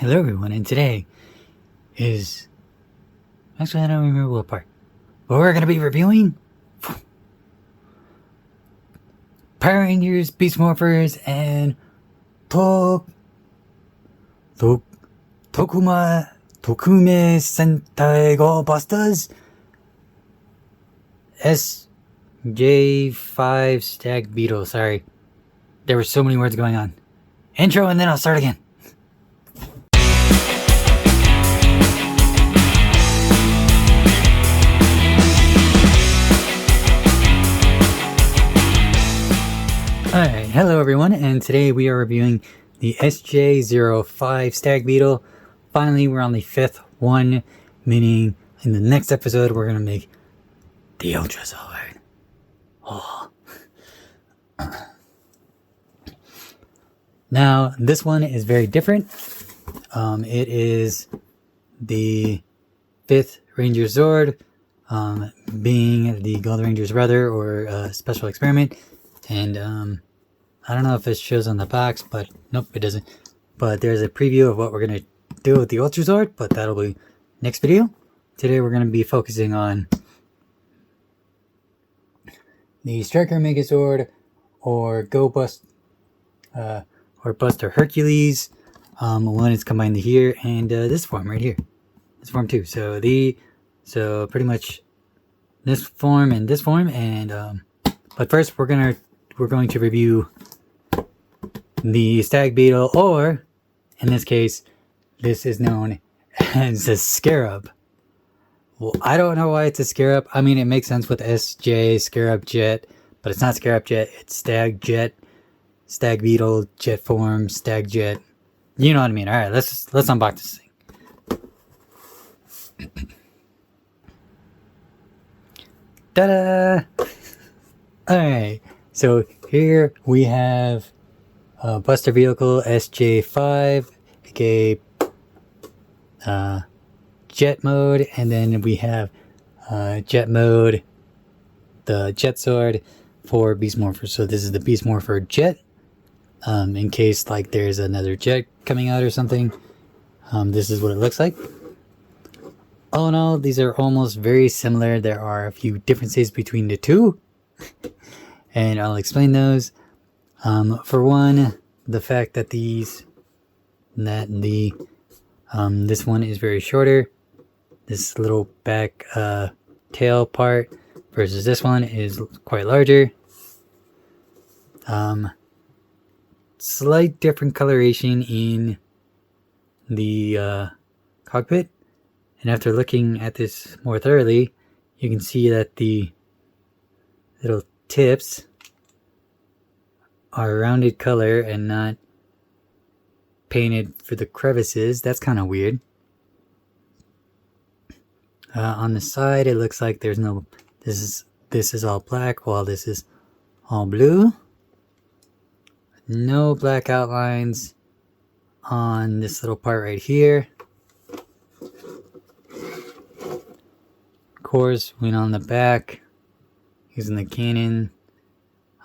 Hello everyone, and today is... Actually, I don't remember what part. But we're going to be reviewing... Power Rangers, Beast Morphers, and... Tokume Sentai Go Busters SJ5 Stag Beetle. Sorry. There were so many words going on. Intro and then I'll start again. Alright, hello everyone, and today we are reviewing the SJ05 Stag Beetle. Finally, we're on the 5th one, meaning in the next episode we're going to make the Ultrazord. Oh. Now, this one is very different. It is the 5th Ranger Zord, being the Gold Ranger's brother or special experiment. And I don't know if it shows on the box, but nope, it doesn't. But there's a preview of what we're going to do with the Ultrazord, but that'll be next video. Today we're going to be focusing on the Striker Megazord or Buster Hercules when it's combined here, and this form right here. This form too. So pretty much this form and this form, and but first we're going to review the Stag Beetle, or in this case, this is known as a Scarab. Well, I don't know why it's a Scarab. I mean, it makes sense with SJ, Scarab Jet, but it's not Scarab Jet, it's Stag Jet, Stag Beetle, Jet form, Stag Jet. You know what I mean. Alright, let's unbox this thing. Ta-da! Alright, so here we have Buster Vehicle SJ5, aka Jet Mode, and then we have Jet Mode, the Jet Sword for Beast Morpher. So this is the Beast Morpher Jet, in case like there's another jet coming out or something. This is what it looks like. All in all, these are almost very similar. There are a few differences between the two, and I'll explain those. For one, the fact that this one is very shorter. This little back tail part versus this one is quite larger. Slight different coloration in the cockpit, and after looking at this more thoroughly, you can see that the little tips are rounded color and not painted for the crevices. That's kind of weird. On the side, it looks like there's no... This is all black, while this is all blue. No black outlines on this little part right here. Of course, went on the back using the cannon.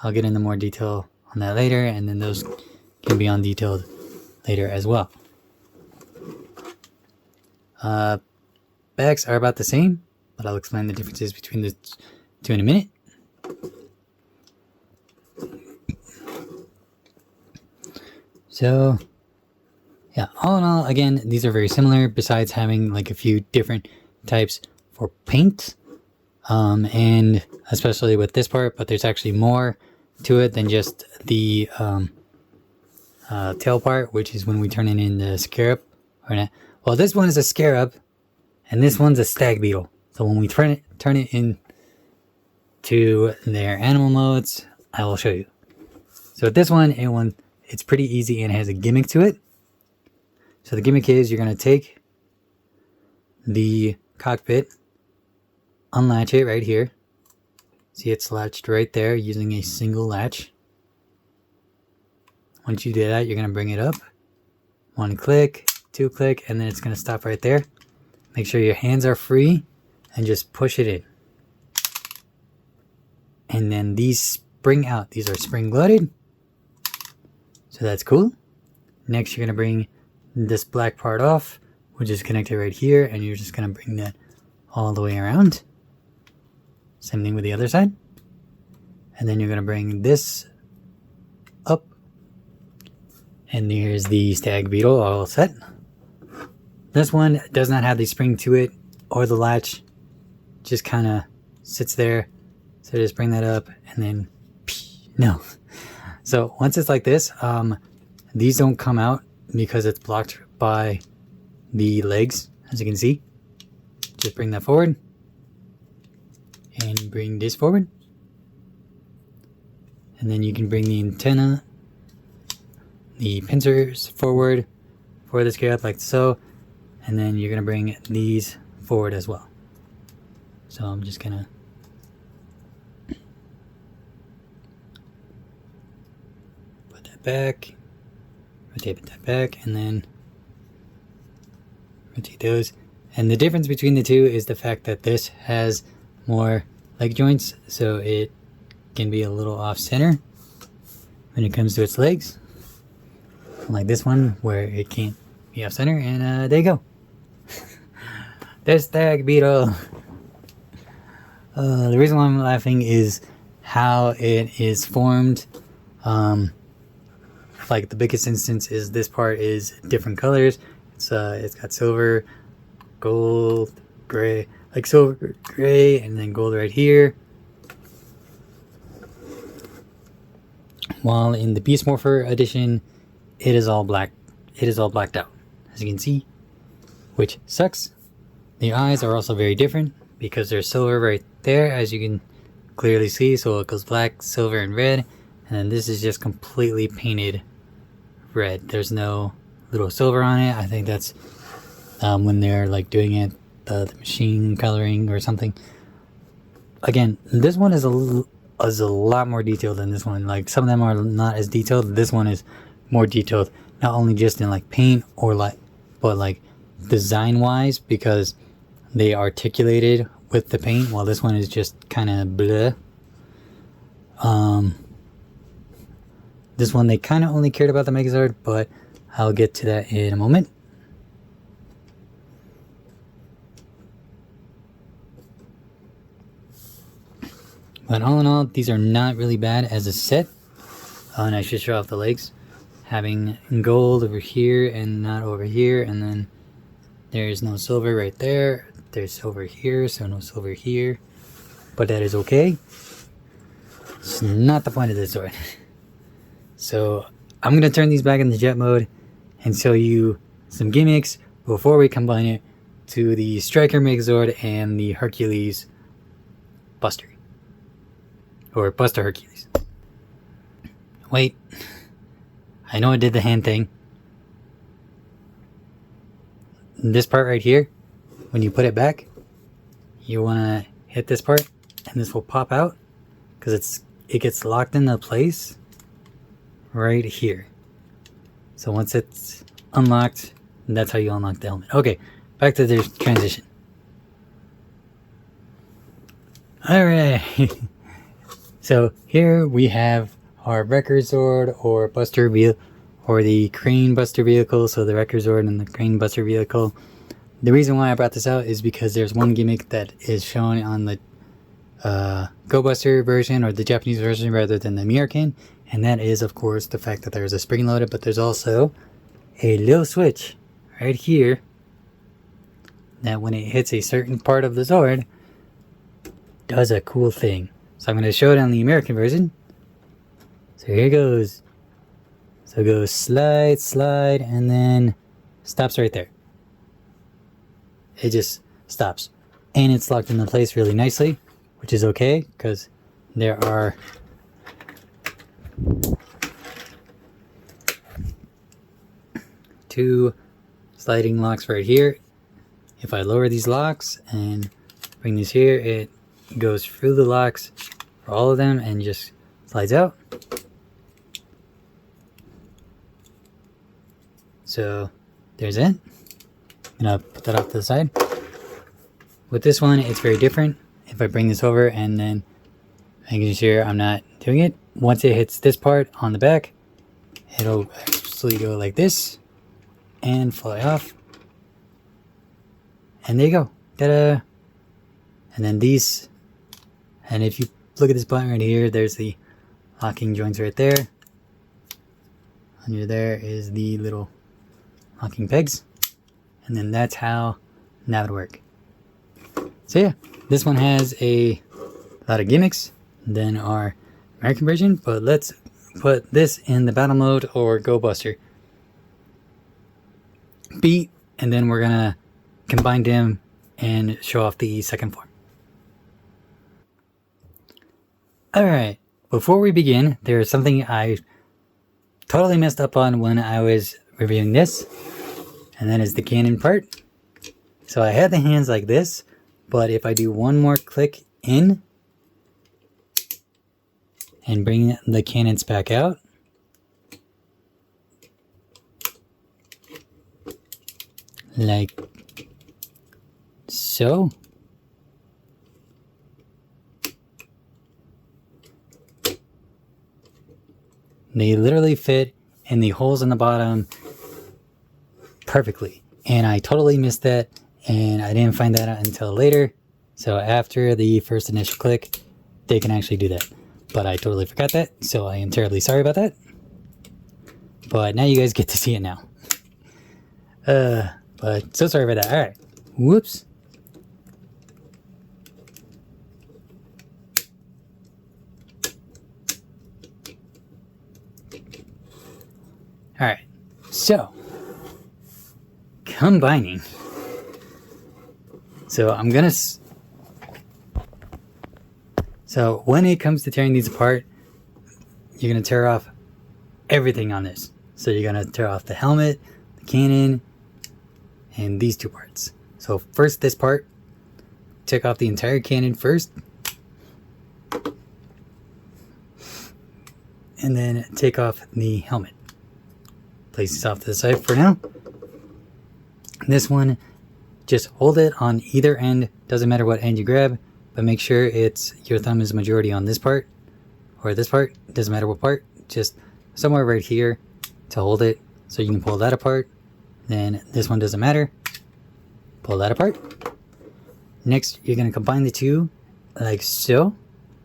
I'll get into more detail on that later, and then those can be on detailed later as well. Backs are about the same, but I'll explain the differences between the two in a minute. So, yeah, all in all, again, these are very similar, besides having like a few different types for paint, and especially with this part, but there's actually more to it than just the tail part, which is when we turn it in the Scarab. Well, this one is a Scarab, and this one's a Stag Beetle. So when we turn it in to their animal modes, I will show you. So this one, it's pretty easy and has a gimmick to it. So the gimmick is you're going to take the cockpit, unlatch it right here. See, it's latched right there using a single latch. Once you do that, you're going to bring it up. 1 click, 2 click, and then it's going to stop right there. Make sure your hands are free and just push it in. And then these spring out. These are spring loaded. So that's cool. Next, you're going to bring this black part off, which is connected right here, and you're just going to bring that all the way around. Same thing with the other side. And then you're going to bring this up. And here's the stag beetle all set. This one does not have the spring to it or the latch. Just kind of sits there. So just bring that up and then no. So once it's like this, these don't come out because it's blocked by the legs, as you can see. Just bring that forward and bring this forward. And then you can bring the antenna, the pincers forward for this gear up like so. And then you're going to bring these forward as well. So I'm just going to put that back, rotate that back, and then rotate those. And the difference between the two is the fact that this has more leg joints, so it can be a little off center when it comes to its legs, like this one where it can't be off center. And there you go. There's stag beetle. The reason why I'm laughing is how it is formed. Like the biggest instance is this part is different colors. It's got silver, gold, gray, like silver, gray, and then gold right here. While in the Beast Morpher edition, it is all black. It is all blacked out, as you can see, which sucks. The eyes are also very different because there's silver right there, as you can clearly see. So it goes black, silver, and red. And then this is just completely painted red. There's no little silver on it. I think that's when they're like doing it, the machine coloring or something. Again, this one is a lot more detailed than this one. Like some of them are not as detailed. This one is more detailed, not only just in like paint or like, but like design wise, because they articulated with the paint, while this one is just kind of bleh. This one they kind of only cared about the Megazord, but I'll get to that in a moment. But all in all, these are not really bad as a set. And I should show off the legs. Having gold over here and not over here, and then there's no silver right there. There's silver here, so no silver here. But that is okay. It's not the point of this sword. So I'm going to turn these back into jet mode and show you some gimmicks before we combine it to the Striker Megazord and the Hercules Buster. Or Buster Hercules. Wait. I know I did the hand thing. This part right here, when you put it back, you want to hit this part and this will pop out because it gets locked into place right here. So once it's unlocked, that's how you unlock the helmet. Okay, back to the transition. Alright. So here we have our Wrecker Zord or Buster Vehicle, or the Crane Buster Vehicle. So the Wrecker Zord and the Crane Buster Vehicle. The reason why I brought this out is because there's one gimmick that is shown on the Go Buster version, or the Japanese version rather than the American, and that is of course the fact that there's a spring loaded, but there's also a little switch right here that when it hits a certain part of the Zord does a cool thing. So I'm going to show it on the American version. So here it goes. So it goes slide, slide, and then stops right there. It just stops. And it's locked into place really nicely, which is okay, because there are two sliding locks right here. If I lower these locks and bring these here, it goes through the locks for all of them and just slides out. So there's it. I'm gonna put that off to the side. With this one, it's very different. If I bring this over and then making sure I'm not doing it, once it hits this part on the back, it'll actually go like this. and fly off. And there you go. Ta-da! And then these, and if you look at this button right here, there's the locking joints right there. Under there is the little locking pegs. And then that's how that would work. So yeah, this one has a lot of gimmicks than our American version, but let's put this in the battle mode or Go Buster. Beat, and then we're gonna combine them and show off the second form. Alright, before we begin, there's something I totally messed up on when I was reviewing this, and that is the cannon part. So I had the hands like this, but if I do one more click in and bring the cannons back out, like so, they literally fit in the holes in the bottom perfectly. And I totally missed that, and I didn't find that out until later. So after the first initial click, they can actually do that. But I totally forgot that, so I am terribly sorry about that. But now you guys get to see it now. But so sorry about that. Alright. Whoops. Alright. So, combining. So I'm gonna... So when it comes to tearing these apart, you're gonna tear off everything on this. So you're gonna tear off the helmet, the cannon, and these two parts. So first this part, take off the entire cannon first, and then take off the helmet. Place this off to the side for now. This one, just hold it on either end, doesn't matter what end you grab, but make sure it's your thumb is majority on this part or this part, doesn't matter what part, just somewhere right here to hold it so you can pull that apart. Then this one doesn't matter, pull that apart. Next you're going to combine the two like so.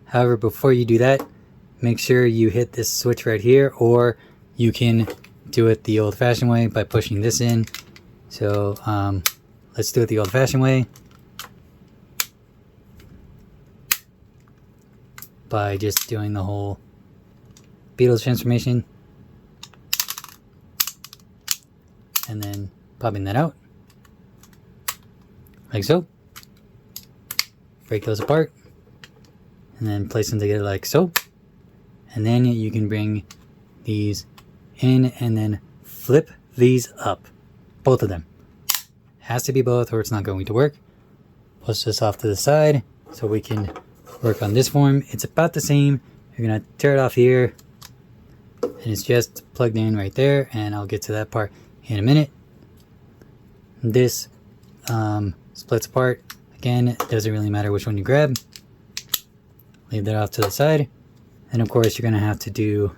However, before you do that, make sure you hit this switch right here, or you can do it the old-fashioned way by pushing this in. So let's do it the old-fashioned way by just doing the whole Beatles transformation and then popping that out like so. Break those apart and then place them together like so, and then you can bring these in and then flip these up, both of them. Has to be both or it's not going to work. Push this off to the side so we can work on this form. It's about the same. You're gonna tear it off here and it's just plugged in right there, and I'll get to that part in a minute. This splits apart. Again, it doesn't really matter which one you grab. Leave that off to the side. And of course you're gonna have to do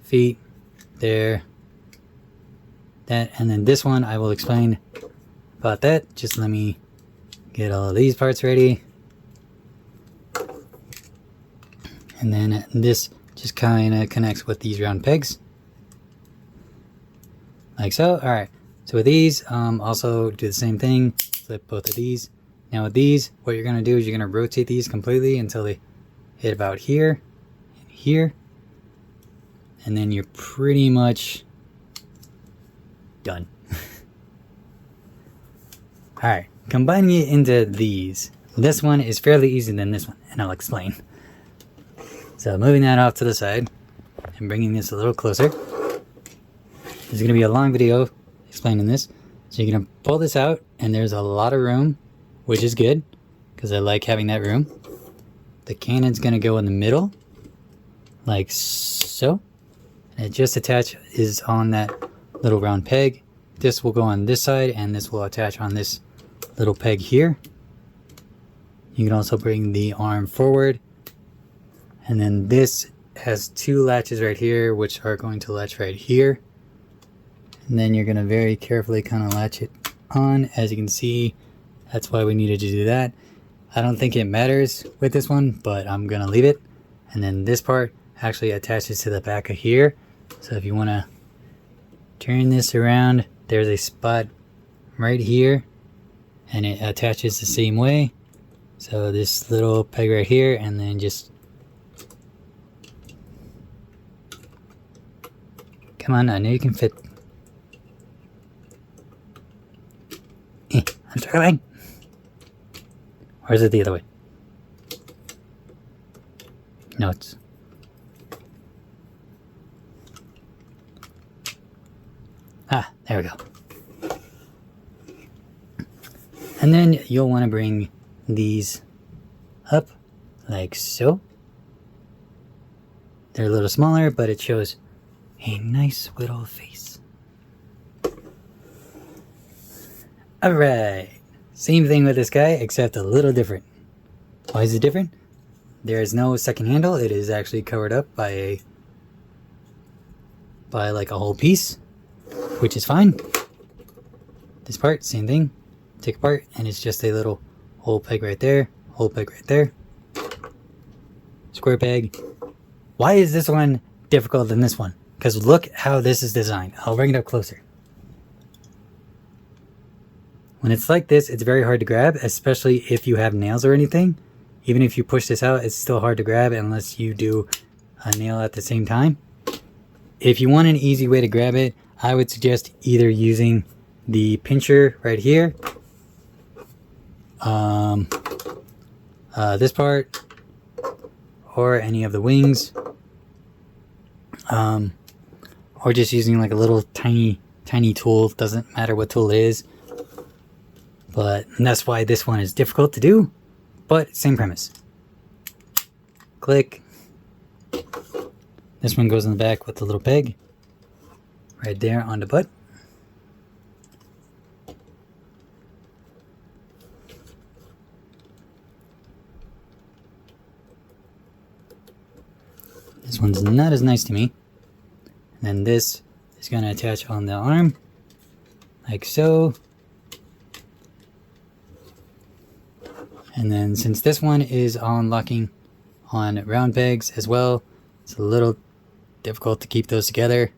feet there, that, and then this one I will explain about that. Just let me get all of these parts ready. And then this just kind of connects with these round pegs like so. Alright, so with these also do the same thing, flip both of these. Now with these, what you're going to do is you're going to rotate these completely until they hit about here and here, and then you're pretty much done. Alright, combining it into these. This one is fairly easy than this one, and I'll explain. So moving that off to the side and bringing this a little closer. This is going to be a long video explaining this. So you're going to pull this out, and there's a lot of room, which is good because I like having that room. The cannon's going to go in the middle like so, and it just is on that little round peg. This will go on this side, and this will attach on this little peg here. You can also bring the arm forward, and then this has two latches right here which are going to latch right here, And then you're going to very carefully kind of latch it on. As you can see, that's why we needed to do that. I don't think it matters with this one, but I'm going to leave it. And then this part actually attaches to the back of here. So if you want to turn this around, there's a spot right here. And it attaches the same way. So this little peg right here, and then just... Come on, I know you can fit. I'm struggling. Or is it the other way? No, it's... Ah, there we go. And then you'll want to bring these up like so. They're a little smaller, but it shows a nice little face. Alright, same thing with this guy, except a little different. Why is it different? There is no second handle. It is actually covered up by like a whole piece, which is fine. This part, same thing. Take apart, and it's just a little hole peg right there, hole peg right there, square peg. Why is this one difficult than this one? Because look how this is designed. I'll bring it up closer. When it's like this, it's very hard to grab, especially if you have nails or anything. Even if you push this out, it's still hard to grab unless you do a nail at the same time. If you want an easy way to grab it, I would suggest either using the pincher right here, this part, or any of the wings, or just using like a little tiny tool. Doesn't matter what tool it is, but that's why this one is difficult to do, but same premise. Click. This one goes in the back with the little peg right there on the butt. This one's not as nice to me. And then this is going to attach on the arm, like so. And then since this one is on locking on round pegs as well, it's a little difficult to keep those together.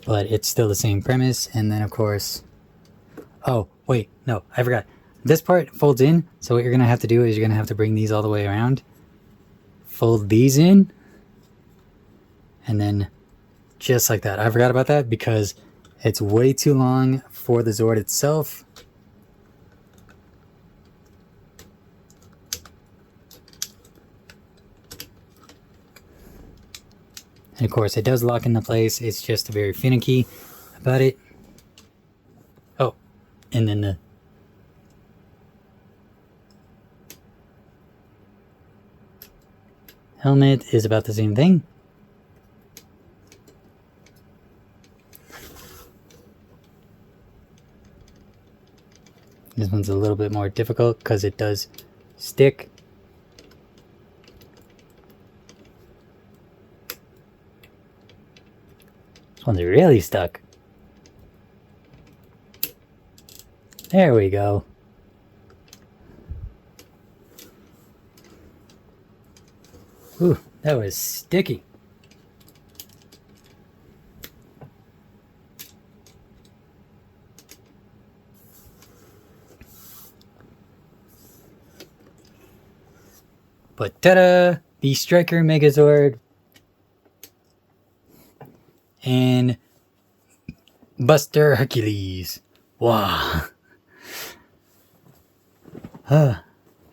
But it's still the same premise. And then of course, oh wait, no, I forgot. This part folds in, so what you're going to have to do is you're going to have to bring these all the way around. Fold these in, and then just like that. I forgot about that because it's way too long for the Zord itself. And of course it does lock into place. It's just very finicky about it. Oh, and then the helmet is about the same thing. This one's a little bit more difficult because it does stick. This one's really stuck. There we go. Ooh, that was sticky. But ta-da! The Striker Megazord and Buster Hercules. Wow.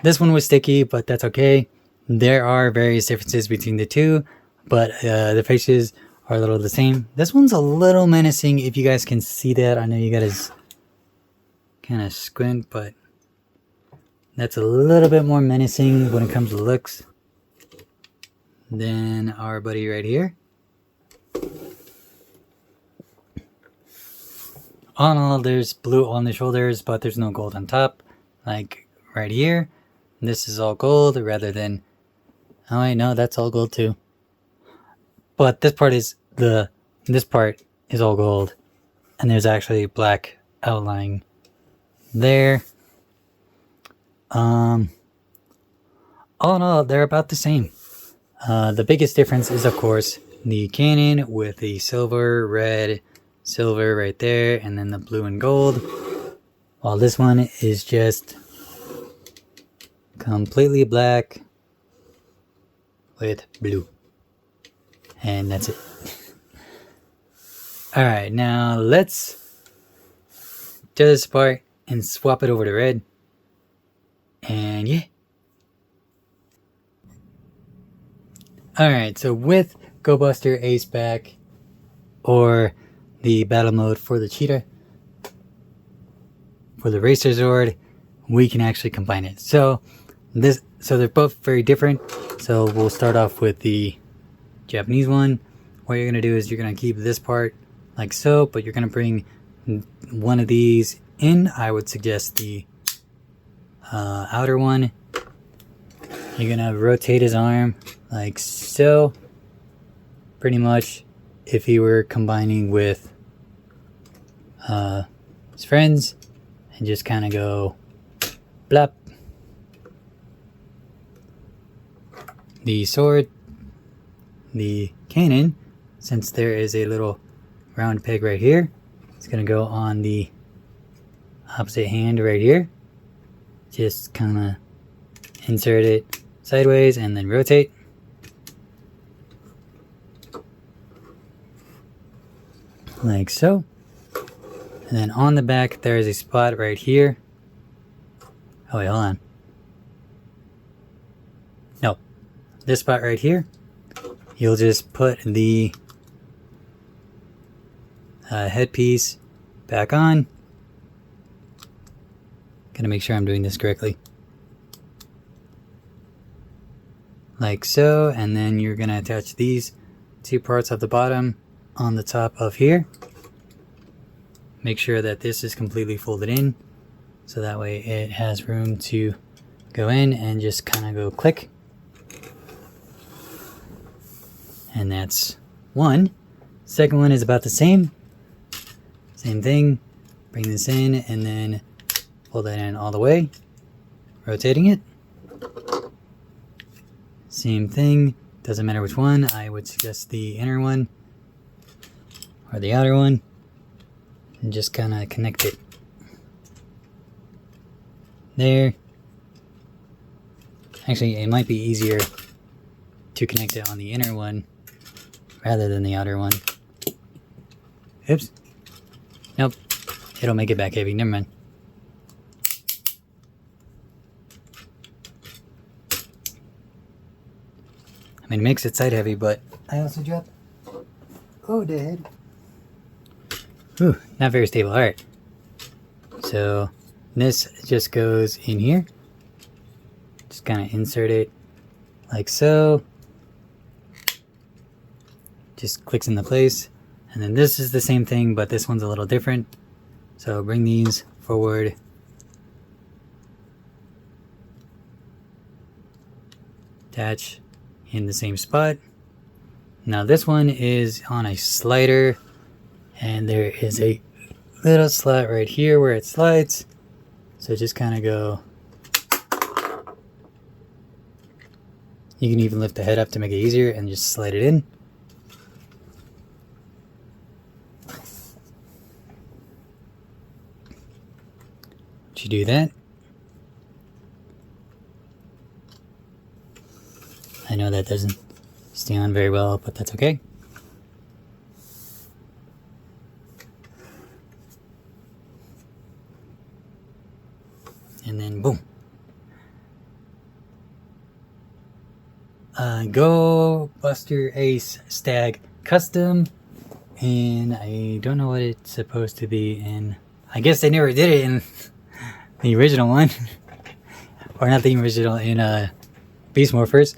This one was sticky, but that's okay. There are various differences between the two, but the faces are a little the same. This one's a little menacing, if you guys can see that. I know you guys kind of squint, but that's a little bit more menacing when it comes to looks than our buddy right here. On all, there's blue on the shoulders, but there's no gold on top, like right here. This is all gold rather than... Oh wait, no, that's all gold too. But this part is the this part is all gold, and there's actually black outline there. All in all, they're about the same. The biggest difference is, of course, the cannon with the silver, red, silver right there, and then the blue and gold. While this one is just completely black with blue. And that's it. Alright, now let's do this part and swap it over to red. And yeah. Alright, so with Go Buster Ace back, or the battle mode for the cheetah, for the Racer Zord, we can actually combine it. So they're both very different. So we'll start off with the Japanese one. What you're gonna do is you're gonna keep this part like so, but you're gonna bring one of these in. I would suggest the outer one. You're gonna rotate his arm like so, pretty much if he were combining with his friends, and just kind of go blop. The sword, the cannon, since there is a little round peg right here, it's gonna go on the opposite hand right here. Just kind of insert it sideways and then rotate. Like so. And then on the back there is a spot right here. Oh wait, hold on. No. This spot right here. You'll just put the headpiece back on. Gotta make sure I'm doing this correctly. Like so, and then you're gonna attach these two parts of the bottom on the top of here. Make sure that this is completely folded in, so that way it has room to go in and just kind of go click. And that's one. Second one is about the same. Same thing. Bring this in and then fold that in all the way. Rotating it. Same thing. Doesn't matter which one. I would suggest the inner one or the outer one. And just kind of connect it. There. Actually, it might be easier to connect it on the inner one rather than the outer one. Oops. Nope. It'll make it back heavy. Never mind. I mean, it makes it side heavy, but I also dropped. Oh, the head. Ooh, not very stable. Alright. So, this just goes in here. Just kind of insert it like so. Just clicks into place. And then this is the same thing, but this one's a little different. So bring these forward. Attach in the same spot. Now this one is on a slider, and there is a little slot right here where it slides. So just kind of go. You can even lift the head up to make it easier and just slide it in. Once you do that, I know that doesn't stay on very well, but that's okay. And then boom. Go Buster Ace Stag Custom, and I don't know what it's supposed to be in. I guess they never did it in the original one. Or not the original, in Beast Morphers.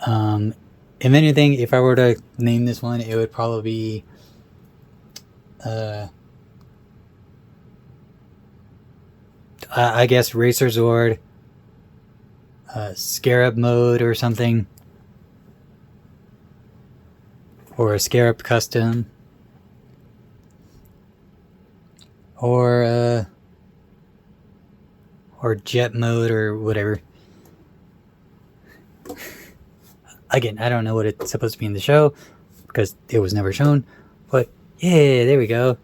If anything, if I were to name this one, it would probably be I guess Racer Zord, Scarab mode or something, or a Scarab custom. or jet mode or whatever. Again, I don't know what it's supposed to be in the show because it was never shown, but yeah, there we go.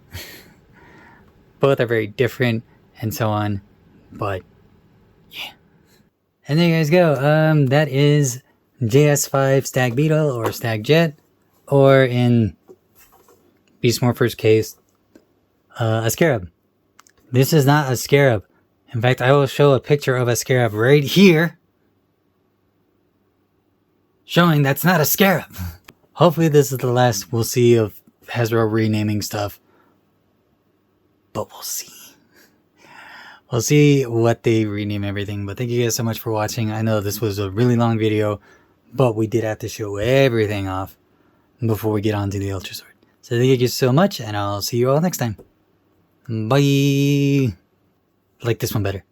Both are very different and so on, but yeah. And there you guys go. That is JS5 Stag Beetle or Stag Jet, or in Beast Morphers' case, a Scarab. This is not a Scarab. In fact, I will show a picture of a Scarab right here, showing that's not a Scarab. Hopefully this is the last we'll see of Hasbro renaming stuff. But we'll see. We'll see what they rename everything. But thank you guys so much for watching. I know this was a really long video, but we did have to show everything off before we get on to the Ultra Sword. So thank you so much, and I'll see you all next time. Bye! I like this one better.